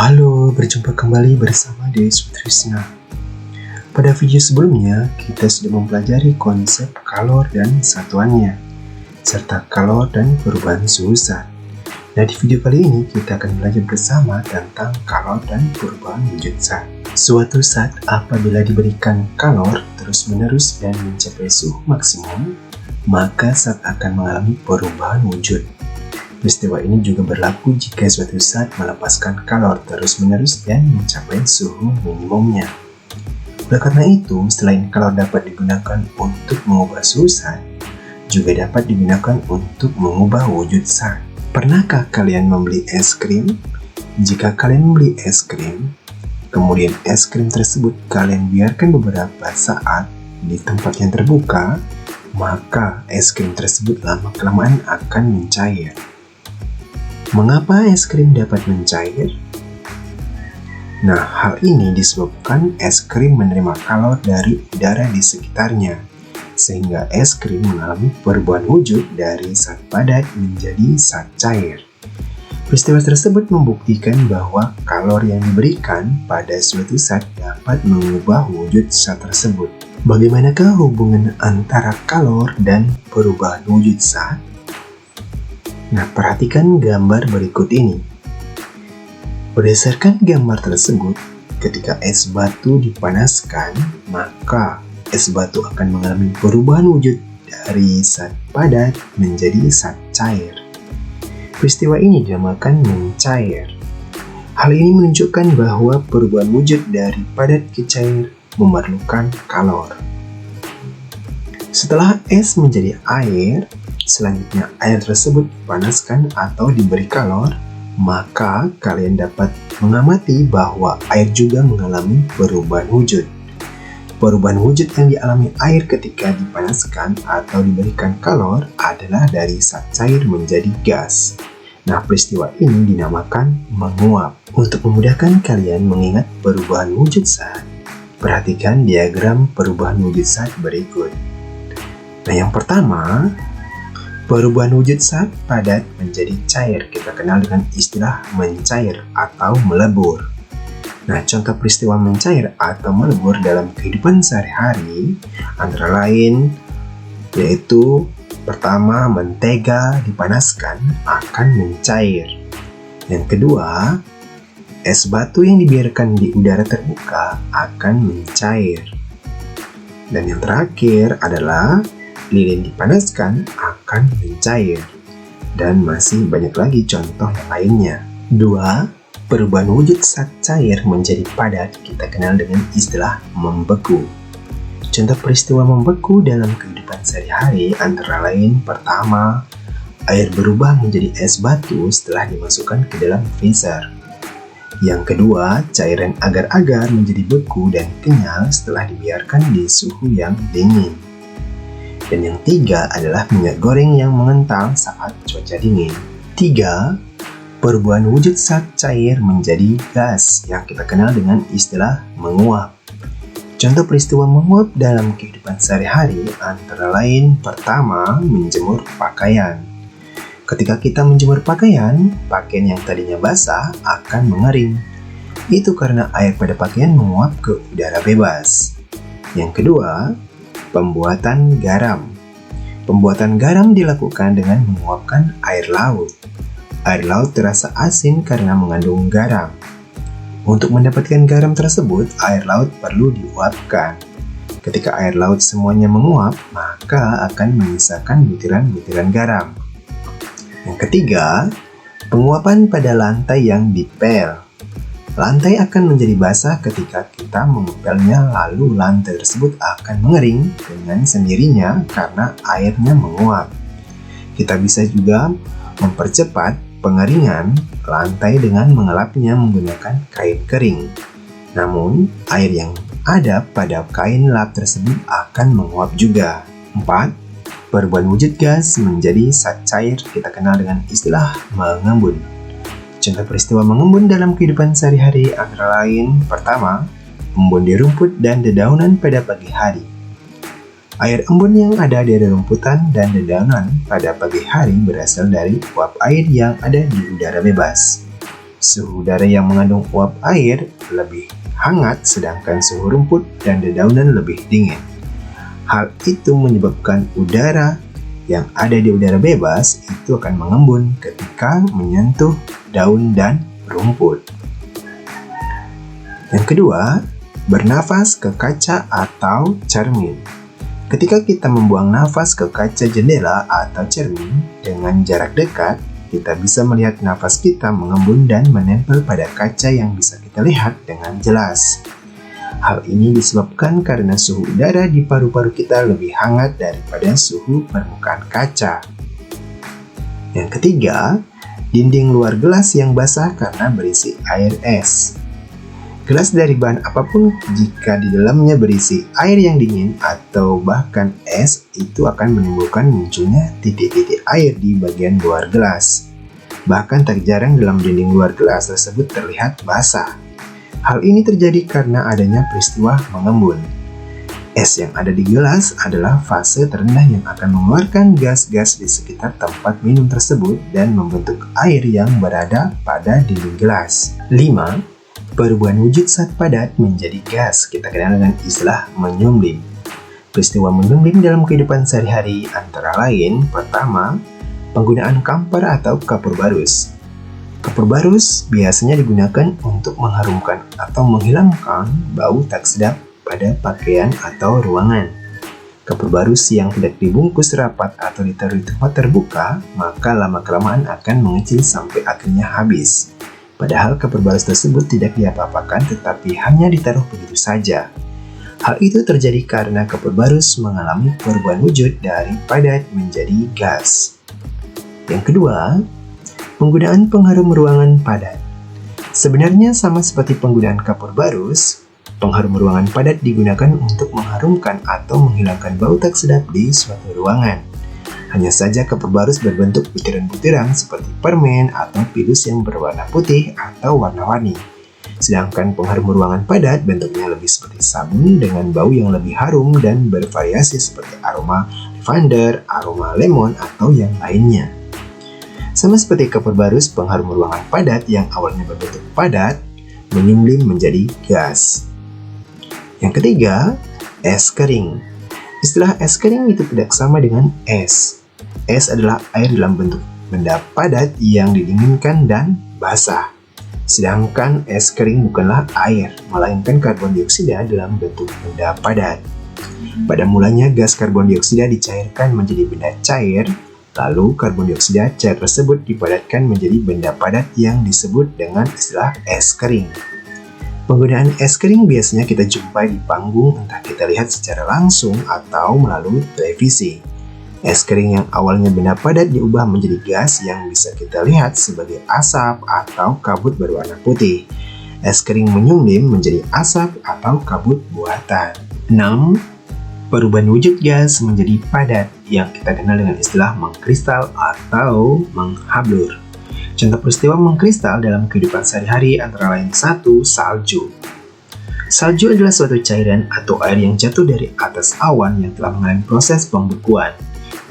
Halo, berjumpa kembali bersama Dewi Trisna. Pada video sebelumnya, kita sudah mempelajari konsep kalor dan satuannya, serta kalor dan perubahan suhu zat. Nah, di video kali ini kita akan belajar bersama tentang kalor dan perubahan wujud zat. Suatu zat apabila diberikan kalor terus-menerus dan mencapai suhu maksimum, maka zat akan mengalami perubahan wujud. Peristiwa ini juga berlaku jika suatu zat melepaskan kalor terus-menerus dan mencapai suhu minimumnya. Oleh karena itu, selain kalor dapat digunakan untuk mengubah suhu zat, juga dapat digunakan untuk mengubah wujud zat. Pernahkah kalian membeli es krim? Jika kalian membeli es krim, kemudian es krim tersebut kalian biarkan beberapa saat di tempat yang terbuka, maka es krim tersebut lama-kelamaan akan mencair. Mengapa es krim dapat mencair? Nah, hal ini disebabkan es krim menerima kalor dari udara di sekitarnya, sehingga es krim mengalami perubahan wujud dari zat padat menjadi zat cair. Peristiwa tersebut membuktikan bahwa kalor yang diberikan pada suatu zat dapat mengubah wujud zat tersebut. Bagaimanakah hubungan antara kalor dan perubahan wujud zat? Nah, perhatikan gambar berikut ini. Berdasarkan gambar tersebut, ketika es batu dipanaskan, maka es batu akan mengalami perubahan wujud dari zat padat menjadi zat cair. Peristiwa ini dinamakan mencair. Hal ini menunjukkan bahwa perubahan wujud dari padat ke cair memerlukan kalor. Setelah es menjadi air, selanjutnya air tersebut dipanaskan atau diberi kalor, maka kalian dapat mengamati bahwa air juga mengalami perubahan wujud. Perubahan wujud yang dialami air ketika dipanaskan atau diberikan kalor adalah dari zat cair menjadi gas. Nah, peristiwa ini dinamakan menguap. Untuk memudahkan kalian mengingat perubahan wujud zat, perhatikan diagram perubahan wujud zat berikut. Nah, yang pertama, perubahan wujud zat padat menjadi cair kita kenal dengan istilah mencair atau melebur. Nah, contoh peristiwa mencair atau melebur dalam kehidupan sehari-hari antara lain yaitu pertama, mentega dipanaskan akan mencair. Yang kedua, es batu yang dibiarkan di udara terbuka akan mencair. Dan yang terakhir adalah lilin dipanaskan akan mencair. Dan masih banyak lagi contoh yang lainnya. 2. Perubahan wujud zat cair menjadi padat kita kenal dengan istilah membeku. Contoh peristiwa membeku dalam kehidupan sehari-hari antara lain pertama, air berubah menjadi es batu setelah dimasukkan ke dalam freezer. Yang kedua, cairan agar-agar menjadi beku dan kenyal setelah dibiarkan di suhu yang dingin. Dan yang tiga adalah minyak goreng yang mengental saat cuaca dingin. 3. Perubahan wujud zat cair menjadi gas yang kita kenal dengan istilah menguap. Contoh peristiwa menguap dalam kehidupan sehari-hari antara lain pertama, menjemur pakaian. Ketika kita menjemur pakaian, pakaian yang tadinya basah akan mengering. Itu karena air pada pakaian menguap ke udara bebas. Yang kedua, pembuatan garam. Pembuatan garam dilakukan dengan menguapkan air laut. Air laut terasa asin karena mengandung garam. Untuk mendapatkan garam tersebut, air laut perlu diuapkan. Ketika air laut semuanya menguap, maka akan menyisakan butiran-butiran garam. Yang ketiga, penguapan pada lantai yang dipel. Lantai akan menjadi basah ketika kita mengepelnya, lalu lantai tersebut akan mengering dengan sendirinya karena airnya menguap. Kita bisa juga mempercepat pengeringan lantai dengan mengelapnya menggunakan kain kering. Namun, air yang ada pada kain lap tersebut akan menguap juga. 4. Perubahan wujud gas menjadi zat cair kita kenal dengan istilah mengembun. Contoh peristiwa mengembun dalam kehidupan sehari-hari antara lain pertama, embun di rumput dan dedaunan pada pagi hari. Air embun yang ada di rumputan dan dedaunan pada pagi hari berasal dari uap air yang ada di udara bebas. Suhu udara yang mengandung uap air lebih hangat, sedangkan suhu rumput dan dedaunan lebih dingin. Hal itu menyebabkan udara yang ada di udara bebas itu akan mengembun ketika menyentuh daun dan rumput. Yang kedua, bernafas ke kaca atau cermin. Ketika kita membuang nafas ke kaca jendela atau cermin dengan jarak dekat, kita bisa melihat nafas kita mengembun dan menempel pada kaca yang bisa kita lihat dengan jelas. Hal ini disebabkan karena suhu udara di paru-paru kita lebih hangat daripada suhu permukaan kaca. Yang ketiga, dinding luar gelas yang basah karena berisi air es. Gelas dari bahan apapun jika di dalamnya berisi air yang dingin atau bahkan es, itu akan menimbulkan munculnya titik-titik air di bagian luar gelas. Bahkan tak jarang dalam dinding luar gelas tersebut terlihat basah. Hal ini terjadi karena adanya peristiwa mengembun. Es yang ada di gelas adalah fase terendah yang akan mengeluarkan gas-gas di sekitar tempat minum tersebut dan membentuk air yang berada pada dinding gelas. 5. Perubahan wujud saat padat menjadi gas kita kenal dengan istilah menyumblim. Peristiwa menyumblim dalam kehidupan sehari-hari antara lain, pertama, penggunaan kampar atau kapur barus. Kapur barus biasanya digunakan untuk mengharumkan atau menghilangkan bau tak sedap pada pakaian atau ruangan. Kapur barus yang tidak dibungkus rapat atau ditaruh di tempat terbuka, maka lama-kelamaan akan mengecil sampai akhirnya habis. Padahal kapur barus tersebut tidak diapa-apakan tetapi hanya ditaruh begitu saja. Hal itu terjadi karena kapur barus mengalami perubahan wujud dari padat menjadi gas. Yang kedua, penggunaan pengharum ruangan padat. Sebenarnya sama seperti penggunaan kapur barus, pengharum ruangan padat digunakan untuk mengharumkan atau menghilangkan bau tak sedap di suatu ruangan. Hanya saja kapur barus berbentuk butiran-butiran seperti permen atau pilus yang berwarna putih atau warna-warni. Sedangkan pengharum ruangan padat bentuknya lebih seperti sabun dengan bau yang lebih harum dan bervariasi seperti aroma lavender, aroma lemon, atau yang lainnya. Sama seperti kapur barus, pengharum ruangan padat yang awalnya berbentuk padat menyumblim menjadi gas. Yang ketiga, es kering. Istilah es kering itu tidak sama dengan es. Es adalah air dalam bentuk benda padat yang didinginkan dan basah. Sedangkan es kering bukanlah air, melainkan karbon dioksida dalam bentuk benda padat. Pada mulanya gas karbon dioksida dicairkan menjadi benda cair. Lalu karbon dioksida cair tersebut dipadatkan menjadi benda padat yang disebut dengan istilah es kering. Penggunaan es kering biasanya kita jumpai di panggung, entah kita lihat secara langsung atau melalui televisi. Es kering yang awalnya benda padat diubah menjadi gas yang bisa kita lihat sebagai asap atau kabut berwarna putih. Es kering menyumblim menjadi asap atau kabut buatan. 6. Perubahan wujud gas menjadi padat yang kita kenal dengan istilah mengkristal atau menghablur. Contoh peristiwa mengkristal dalam kehidupan sehari-hari antara lain 1. Salju. Salju adalah suatu cairan atau air yang jatuh dari atas awan yang telah mengalami proses pembekuan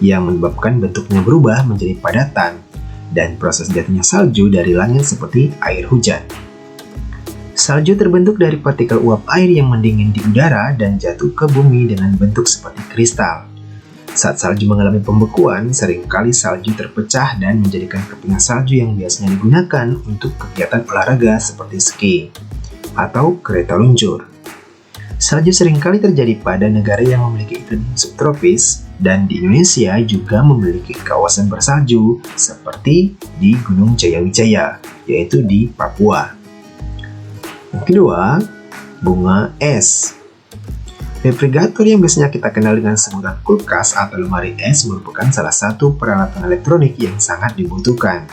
yang menyebabkan bentuknya berubah menjadi padatan dan proses jatuhnya salju dari langit seperti air hujan. Salju terbentuk dari partikel uap air yang mendingin di udara dan jatuh ke bumi dengan bentuk seperti kristal. Saat salju mengalami pembekuan, seringkali salju terpecah dan menjadikan kepingan salju yang biasanya digunakan untuk kegiatan olahraga seperti ski atau kereta luncur. Salju seringkali terjadi pada negara yang memiliki iklim subtropis dan di Indonesia juga memiliki kawasan bersalju seperti di Gunung Jayawijaya, yaitu di Papua. Yang kedua, bunga es. Refrigerator yang biasanya kita kenal dengan sebutan kulkas atau lemari es merupakan salah satu peralatan elektronik yang sangat dibutuhkan.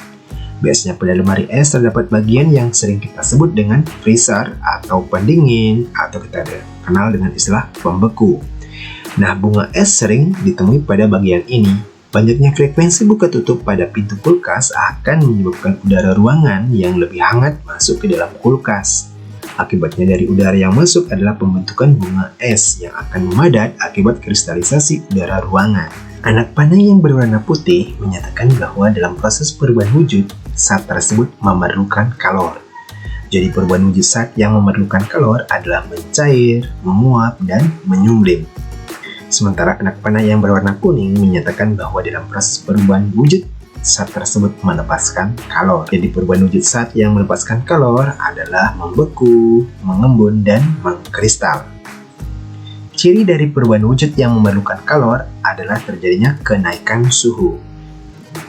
Biasanya pada lemari es terdapat bagian yang sering kita sebut dengan freezer atau pendingin atau kita kenal dengan istilah pembeku. Nah, bunga es sering ditemui pada bagian ini. Banyaknya frekuensi buka tutup pada pintu kulkas akan menyebabkan udara ruangan yang lebih hangat masuk ke dalam kulkas. Akibatnya dari udara yang masuk adalah pembentukan bunga es yang akan memadat akibat kristalisasi udara ruangan. Anak panah yang berwarna putih menyatakan bahwa dalam proses perubahan wujud, zat tersebut memerlukan kalor. Jadi perubahan wujud zat yang memerlukan kalor adalah mencair, menguap, dan menyumblim. Sementara anak panah yang berwarna kuning menyatakan bahwa dalam proses perubahan wujud, zat tersebut melepaskan kalor. Jadi perubahan wujud zat yang melepaskan kalor adalah membeku, mengembun, dan mengkristal. Ciri dari perubahan wujud yang memerlukan kalor adalah terjadinya kenaikan suhu.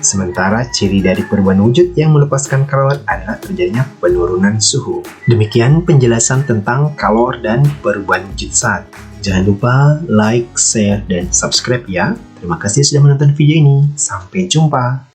Sementara ciri dari perubahan wujud yang melepaskan kalor adalah terjadinya penurunan suhu. Demikian penjelasan tentang kalor dan perubahan wujud zat. Jangan lupa like, share, dan subscribe ya. Terima kasih sudah menonton video ini. Sampai jumpa.